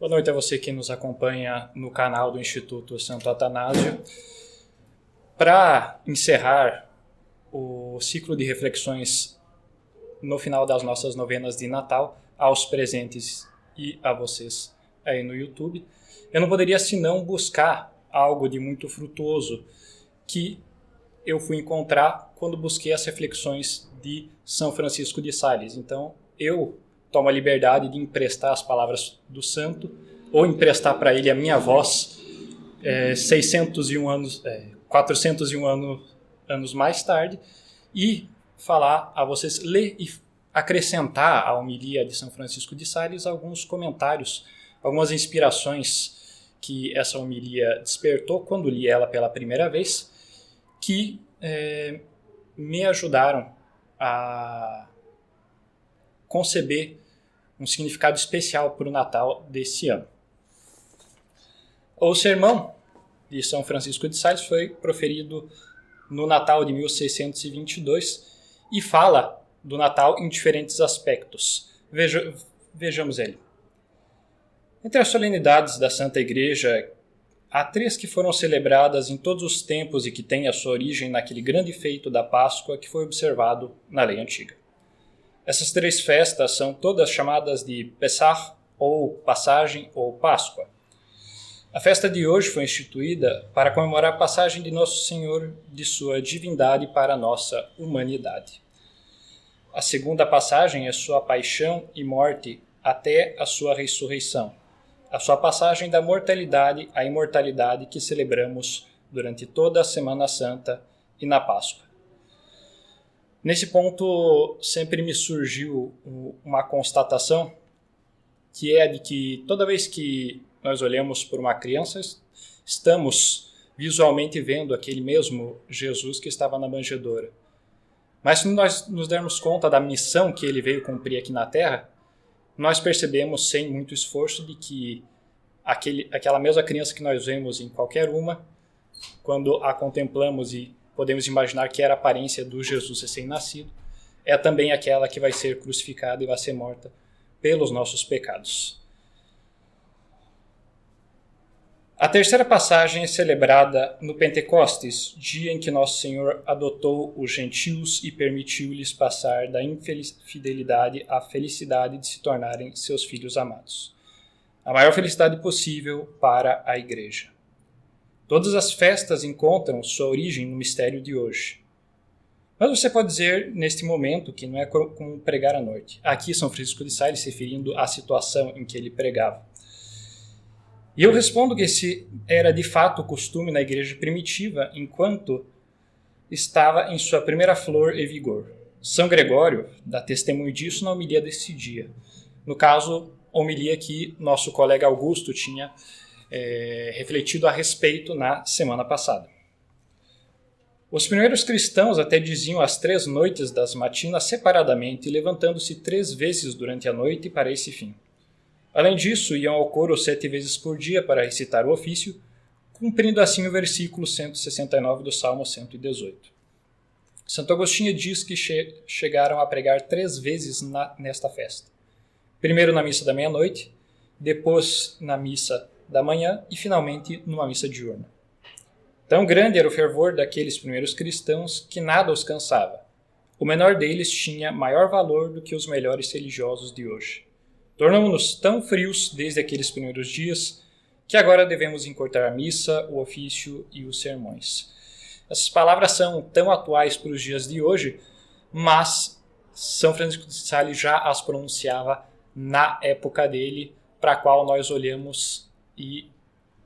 Boa noite a você que nos acompanha no canal do Instituto Santo Atanásio. Para encerrar o ciclo de reflexões no final das nossas novenas de Natal, aos presentes e a vocês aí no YouTube, eu não poderia senão buscar algo de muito frutuoso que eu fui encontrar quando busquei as reflexões de São Francisco de Sales. Então, eu tomo a liberdade de emprestar as palavras do santo, ou emprestar para ele a minha voz, 401 anos mais tarde, e falar a vocês, ler e acrescentar à homilia de São Francisco de Sales alguns comentários, algumas inspirações que essa homilia despertou quando li ela pela primeira vez, que me ajudaram a conceber um significado especial para o Natal desse ano. O sermão de São Francisco de Sales foi proferido no Natal de 1622 e fala do Natal em diferentes aspectos. Vejamos ele. Entre as solenidades da Santa Igreja, há 3 que foram celebradas em todos os tempos e que têm a sua origem naquele grande feito da Páscoa que foi observado na lei antiga. Essas 3 festas são todas chamadas de Pessah, ou Passagem, ou Páscoa. A festa de hoje foi instituída para comemorar a passagem de Nosso Senhor de sua divindade para a nossa humanidade. A segunda passagem é sua paixão e morte até a sua ressurreição, a sua passagem da mortalidade à imortalidade que celebramos durante toda a Semana Santa e na Páscoa. Nesse ponto, sempre me surgiu uma constatação, que é a de que toda vez que nós olhamos por uma criança, estamos visualmente vendo aquele mesmo Jesus que estava na manjedoura. Mas se nós nos dermos conta da missão que ele veio cumprir aqui na Terra, nós percebemos sem muito esforço de que aquela mesma criança que nós vemos em qualquer uma, quando a contemplamos e podemos imaginar que era a aparência do Jesus recém-nascido, é também aquela que vai ser crucificada e vai ser morta pelos nossos pecados. A terceira passagem é celebrada no Pentecostes, dia em que Nosso Senhor adotou os gentios e permitiu-lhes passar da infidelidade à felicidade de se tornarem seus filhos amados. A maior felicidade possível para a Igreja. Todas as festas encontram sua origem no mistério de hoje. Mas você pode dizer, neste momento, que não é como pregar à noite. Aqui São Francisco de Sales se referindo à situação em que ele pregava. E eu respondo que esse era de fato o costume na igreja primitiva, enquanto estava em sua primeira flor e vigor. São Gregório dá testemunho disso na homilia desse dia. No caso, a homilia que nosso colega Augusto tinha refletido a respeito na semana passada. Os primeiros cristãos até diziam as 3 noites das matinas separadamente, levantando-se 3 vezes durante a noite para esse fim. Além disso, iam ao coro 7 vezes por dia para recitar o ofício, cumprindo assim o versículo 169 do Salmo 118. Santo Agostinho diz que chegaram a pregar 3 vezes nesta festa. Primeiro na missa da meia-noite, depois na missa da manhã e finalmente numa missa diurna. Tão grande era o fervor daqueles primeiros cristãos que nada os cansava. O menor deles tinha maior valor do que os melhores religiosos de hoje. Tornamos-nos tão frios desde aqueles primeiros dias que agora devemos encurtar a missa, o ofício e os sermões. Essas palavras são tão atuais para os dias de hoje, mas São Francisco de Sales já as pronunciava na época dele, para a qual nós olhamos e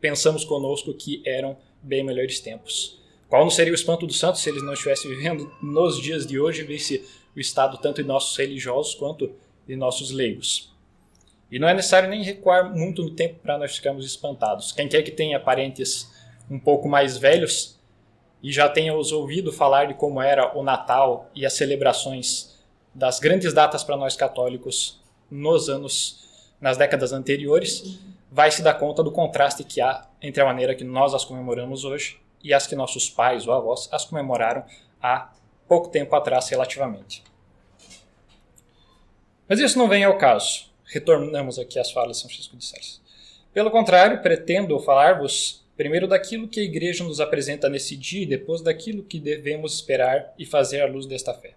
pensamos conosco que eram bem melhores tempos. Qual não seria o espanto dos santos se eles não estivessem vivendo nos dias de hoje, visse o estado tanto de nossos religiosos quanto de nossos leigos. E não é necessário nem recuar muito no tempo para nós ficarmos espantados. Quem quer que tenha parentes um pouco mais velhos e já tenha os ouvido falar de como era o Natal e as celebrações das grandes datas para nós católicos nas décadas anteriores, vai se dar conta do contraste que há entre a maneira que nós as comemoramos hoje e as que nossos pais ou avós as comemoraram há pouco tempo atrás relativamente. Mas isso não vem ao caso. Retornamos aqui às falas de São Francisco de Sales. Pelo contrário, pretendo falar-vos primeiro daquilo que a Igreja nos apresenta nesse dia e depois daquilo que devemos esperar e fazer à luz desta fé.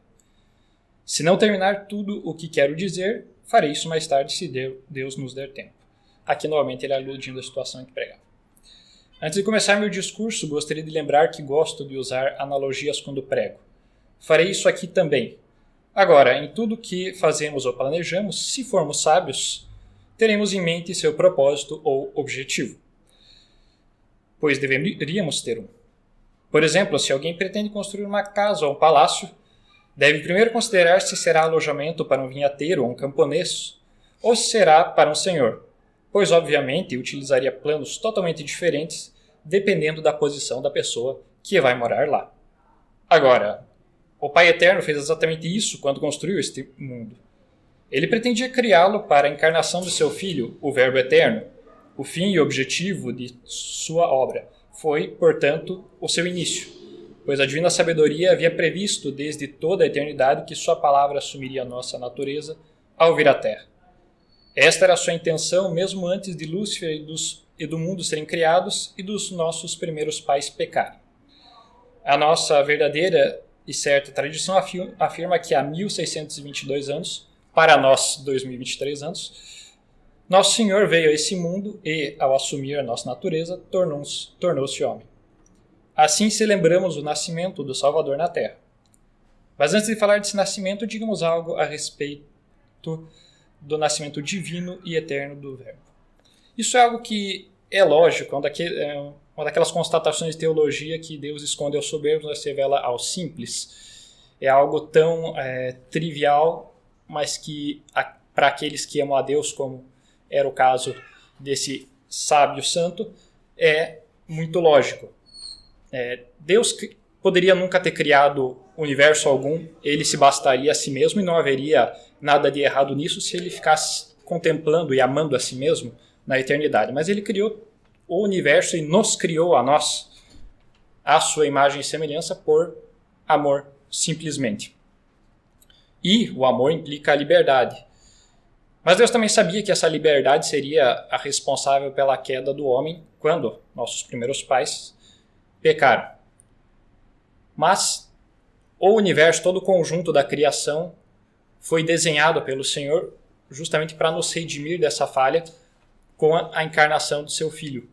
Se não terminar tudo o que quero dizer, farei isso mais tarde se Deus nos der tempo. Aqui, novamente, ele aludindo à situação em que pregava. Antes de começar meu discurso, gostaria de lembrar que gosto de usar analogias quando prego. Farei isso aqui também. Agora, em tudo que fazemos ou planejamos, se formos sábios, teremos em mente seu propósito ou objetivo, pois deveríamos ter um. Por exemplo, se alguém pretende construir uma casa ou um palácio, deve primeiro considerar se será alojamento para um vinhateiro ou um camponês, ou se será para um senhor, pois obviamente utilizaria planos totalmente diferentes dependendo da posição da pessoa que vai morar lá. Agora, o Pai Eterno fez exatamente isso quando construiu este mundo. Ele pretendia criá-lo para a encarnação do seu Filho, o Verbo Eterno. O fim e objetivo de sua obra foi, portanto, o seu início, pois a divina sabedoria havia previsto desde toda a eternidade que sua palavra assumiria a nossa natureza ao vir à Terra. Esta era a sua intenção mesmo antes de Lúcifer e do mundo serem criados e dos nossos primeiros pais pecarem. A nossa verdadeira e certa tradição afirma que há 1622 anos, para nós 2023 anos, nosso Senhor veio a esse mundo e, ao assumir a nossa natureza, tornou-se homem. Assim celebramos o nascimento do Salvador na Terra. Mas antes de falar desse nascimento, digamos algo a respeito do nascimento divino e eterno do Verbo. Isso é algo que é lógico, uma daquelas constatações de teologia que Deus esconde aos soberbos, mas se revela aos simples. É algo tão trivial, mas que para aqueles que amam a Deus, como era o caso desse sábio santo, é muito lógico. Deus poderia nunca ter criado universo algum, ele se bastaria a si mesmo e não haveria nada de errado nisso se ele ficasse contemplando e amando a si mesmo na eternidade. Mas ele criou o universo e nos criou a nós, à sua imagem e semelhança, por amor, simplesmente. E o amor implica a liberdade. Mas Deus também sabia que essa liberdade seria a responsável pela queda do homem quando nossos primeiros pais pecaram. Mas o universo, todo o conjunto da criação, foi desenhado pelo Senhor justamente para nos redimir dessa falha com a encarnação do seu Filho.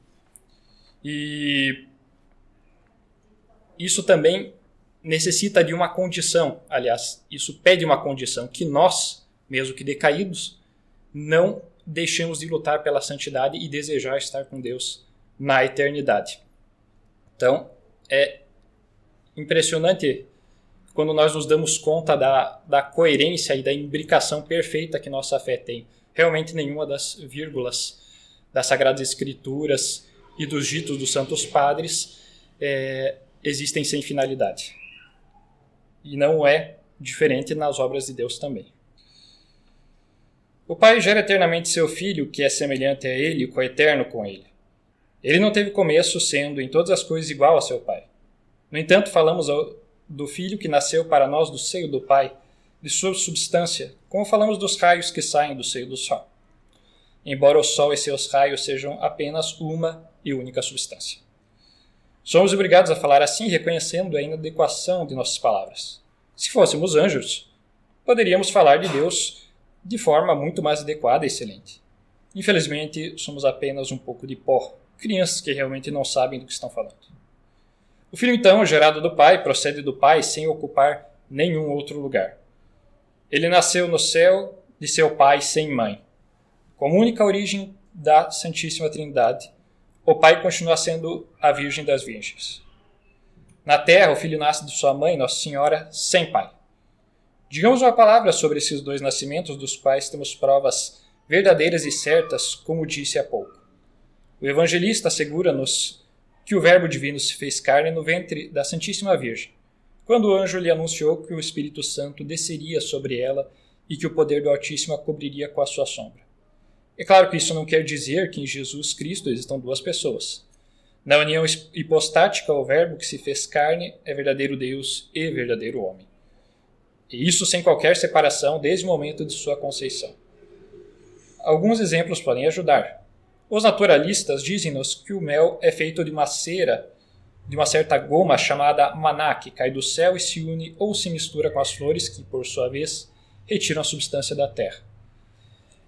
E isso também necessita de uma condição, aliás, isso pede uma condição, que nós, mesmo que decaídos, não deixemos de lutar pela santidade e desejar estar com Deus na eternidade. Então, é impressionante quando nós nos damos conta da coerência e da imbricação perfeita que nossa fé tem. Realmente nenhuma das vírgulas das Sagradas Escrituras e dos ditos dos Santos Padres existem sem finalidade. E não é diferente nas obras de Deus também. O Pai gera eternamente seu Filho, que é semelhante a Ele, coeterno com Ele. Ele não teve começo, sendo em todas as coisas igual a seu Pai. No entanto, falamos do Filho que nasceu para nós do seio do Pai, de sua substância, como falamos dos raios que saem do seio do Sol. Embora o Sol e seus raios sejam apenas uma e única substância. Somos obrigados a falar assim, reconhecendo a inadequação de nossas palavras. Se fôssemos anjos, poderíamos falar de Deus de forma muito mais adequada e excelente. Infelizmente, somos apenas um pouco de pó, crianças que realmente não sabem do que estão falando. O Filho, então, gerado do Pai, procede do Pai sem ocupar nenhum outro lugar. Ele nasceu no céu de seu Pai sem mãe. Como única origem da Santíssima Trindade, o Pai continua sendo a Virgem das Virgens. Na terra, o Filho nasce de sua mãe, Nossa Senhora, sem pai. Digamos uma palavra sobre esses dois nascimentos, dos quais temos provas verdadeiras e certas, como disse há pouco. O evangelista assegura-nos que o Verbo Divino se fez carne no ventre da Santíssima Virgem, quando o anjo lhe anunciou que o Espírito Santo desceria sobre ela e que o poder do Altíssimo a cobriria com a sua sombra. É claro que isso não quer dizer que em Jesus Cristo existam duas pessoas. Na união hipostática, o Verbo que se fez carne é verdadeiro Deus e verdadeiro homem. E isso sem qualquer separação desde o momento de sua conceição. Alguns exemplos podem ajudar. Os naturalistas dizem-nos que o mel é feito de uma cera, de uma certa goma chamada maná, que cai do céu e se une ou se mistura com as flores, que, por sua vez, retiram a substância da terra.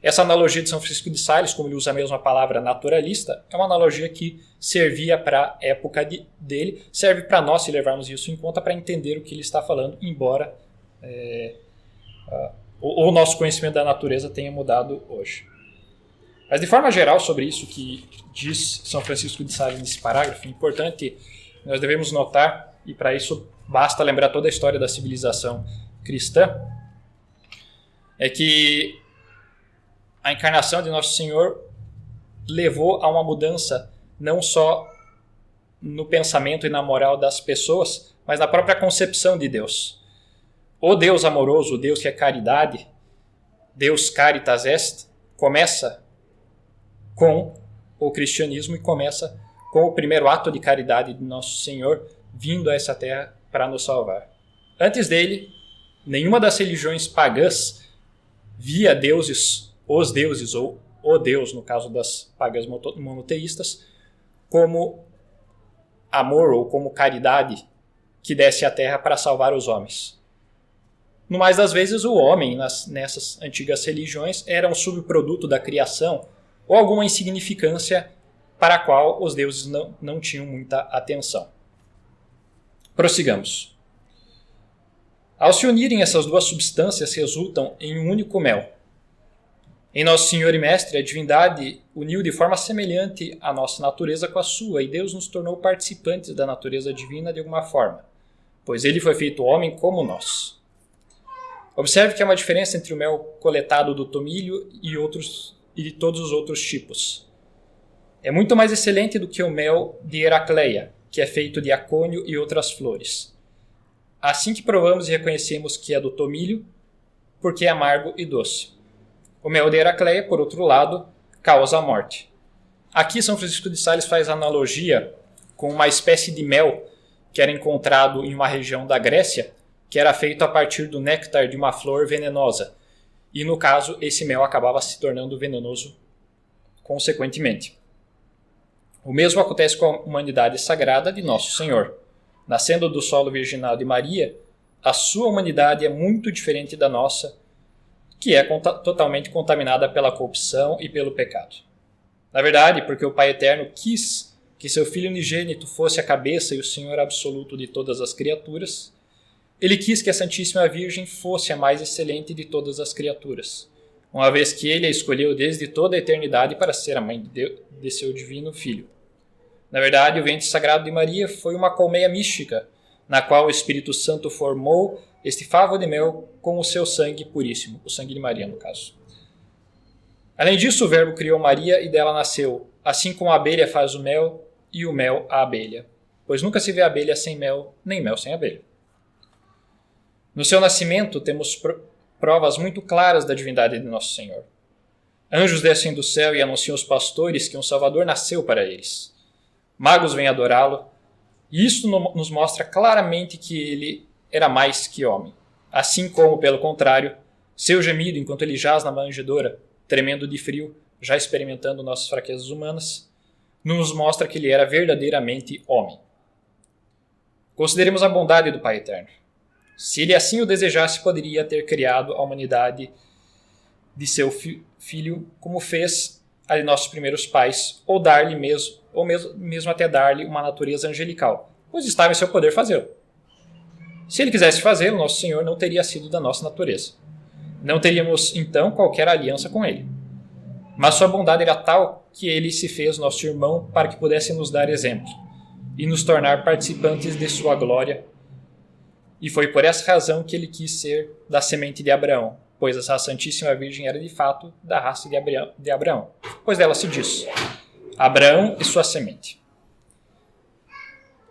Essa analogia de São Francisco de Sales, como ele usa a mesma palavra naturalista, é uma analogia que servia para a época dele, serve para nós, se levarmos isso em conta, para entender o que ele está falando, embora o nosso conhecimento da natureza tenha mudado hoje. Mas, de forma geral, sobre isso que diz São Francisco de Sales nesse parágrafo, é importante, nós devemos notar, e para isso basta lembrar toda a história da civilização cristã, é que a encarnação de Nosso Senhor levou a uma mudança não só no pensamento e na moral das pessoas, mas na própria concepção de Deus. O Deus amoroso, o Deus que é caridade, Deus caritas est, começa com o cristianismo e começa com o primeiro ato de caridade de Nosso Senhor vindo a essa terra para nos salvar. Antes dele, nenhuma das religiões pagãs via deuses, os deuses ou o Deus, no caso das pagãs monoteístas, como amor ou como caridade que desce à terra para salvar os homens. No mais das vezes, o homem, nessas antigas religiões, era um subproduto da criação ou alguma insignificância para a qual os deuses não tinham muita atenção. Prossigamos. Ao se unirem essas duas substâncias, resultam em um único mel. Em Nosso Senhor e Mestre, a divindade uniu de forma semelhante a nossa natureza com a sua, e Deus nos tornou participantes da natureza divina de alguma forma, pois ele foi feito homem como nós. Observe que há uma diferença entre o mel coletado do tomilho e de todos os outros tipos. É muito mais excelente do que o mel de Heracleia, que é feito de acônio e outras flores. Assim que provamos e reconhecemos que é do tomilho, porque é amargo e doce. O mel de Heracleia, por outro lado, causa a morte. Aqui São Francisco de Sales faz analogia com uma espécie de mel que era encontrado em uma região da Grécia, que era feito a partir do néctar de uma flor venenosa. E no caso, esse mel acabava se tornando venenoso consequentemente. O mesmo acontece com a humanidade sagrada de Nosso Senhor. Nascendo do solo virginal de Maria, a sua humanidade é muito diferente da nossa, que é totalmente contaminada pela corrupção e pelo pecado. Na verdade, porque o Pai Eterno quis que seu Filho unigênito fosse a cabeça e o Senhor absoluto de todas as criaturas, ele quis que a Santíssima Virgem fosse a mais excelente de todas as criaturas, uma vez que ele a escolheu desde toda a eternidade para ser a mãe de seu divino Filho. Na verdade, o ventre sagrado de Maria foi uma colmeia mística, na qual o Espírito Santo formou este favo de mel com o seu sangue puríssimo, o sangue de Maria, no caso. Além disso, o Verbo criou Maria e dela nasceu, assim como a abelha faz o mel e o mel a abelha, pois nunca se vê abelha sem mel, nem mel sem abelha. No seu nascimento, temos provas muito claras da divindade de Nosso Senhor. Anjos descem do céu e anunciam aos pastores que um Salvador nasceu para eles. Magos vêm adorá-lo, e isto nos mostra claramente que ele era mais que homem. Assim como, pelo contrário, seu gemido enquanto ele jaz na manjedoura, tremendo de frio, já experimentando nossas fraquezas humanas, nos mostra que ele era verdadeiramente homem. Consideremos a bondade do Pai Eterno. Se ele assim o desejasse, poderia ter criado a humanidade de seu filho, como fez a de nossos primeiros pais, ou dar-lhe mesmo até dar-lhe uma natureza angelical, pois estava em seu poder fazê-lo. Se ele quisesse fazê-lo, Nosso Senhor não teria sido da nossa natureza. Não teríamos, então, qualquer aliança com ele. Mas sua bondade era tal que ele se fez nosso irmão para que pudesse nos dar exemplo e nos tornar participantes de sua glória. E foi por essa razão que ele quis ser da semente de Abraão, pois a Santíssima Virgem era de fato da raça de Abraão, pois dela se diz: Abraão e sua semente.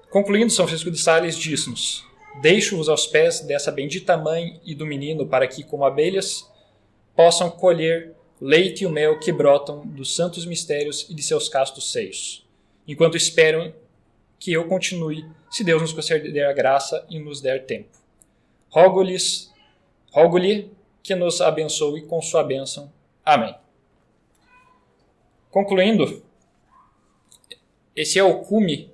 Concluindo, São Francisco de Sales diz-nos: Deixo-vos aos pés dessa bendita mãe e do menino para que, como abelhas, possam colher leite e o mel que brotam dos santos mistérios e de seus castos seios, enquanto esperam que eu continue, se Deus nos conceder a graça e nos der tempo. Rogo-lhe que nos abençoe com sua bênção. Amém. Concluindo, esse é o cume,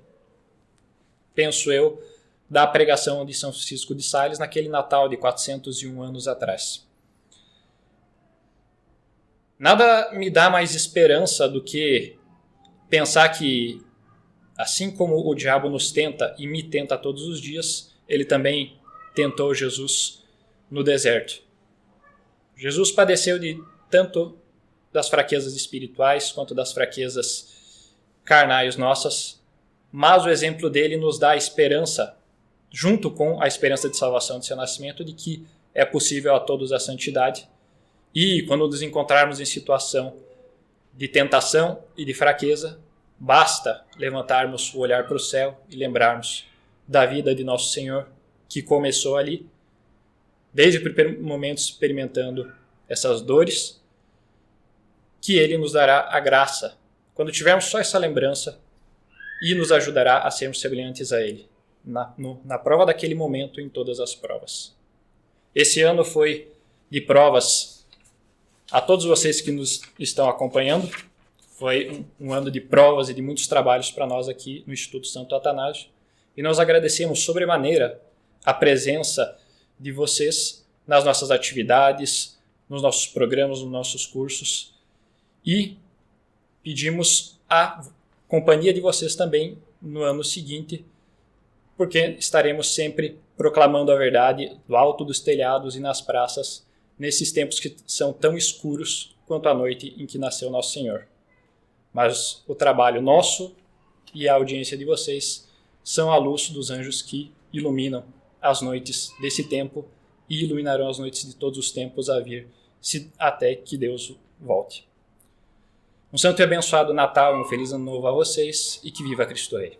penso eu, da pregação de São Francisco de Sales naquele Natal de 401 anos atrás. Nada me dá mais esperança do que pensar que, assim como o diabo nos tenta e me tenta todos os dias, ele também tentou Jesus no deserto. Jesus padeceu de tanto das fraquezas espirituais quanto das fraquezas carnais nossas, mas o exemplo dele nos dá a esperança, junto com a esperança de salvação de seu nascimento, de que é possível a todos a santidade. E quando nos encontrarmos em situação de tentação e de fraqueza, basta levantarmos o olhar para o céu e lembrarmos da vida de nosso Senhor, que começou ali, desde o primeiro momento experimentando essas dores, que Ele nos dará a graça, quando tivermos só essa lembrança, e nos ajudará a sermos semelhantes a Ele, na prova daquele momento, em todas as provas. Esse ano foi de provas a todos vocês que nos estão acompanhando. Foi um ano de provas e de muitos trabalhos para nós aqui no Instituto Santo Atanásio. E nós agradecemos sobremaneira a presença de vocês nas nossas atividades, nos nossos programas, nos nossos cursos. E pedimos a companhia de vocês também no ano seguinte, porque estaremos sempre proclamando a verdade do alto dos telhados e nas praças, nesses tempos que são tão escuros quanto a noite em que nasceu nosso Senhor. Mas o trabalho nosso e a audiência de vocês são a luz dos anjos que iluminam as noites desse tempo e iluminarão as noites de todos os tempos a vir, até que Deus volte. Um santo e abençoado Natal e um feliz ano novo a vocês, e que viva Cristo Rei.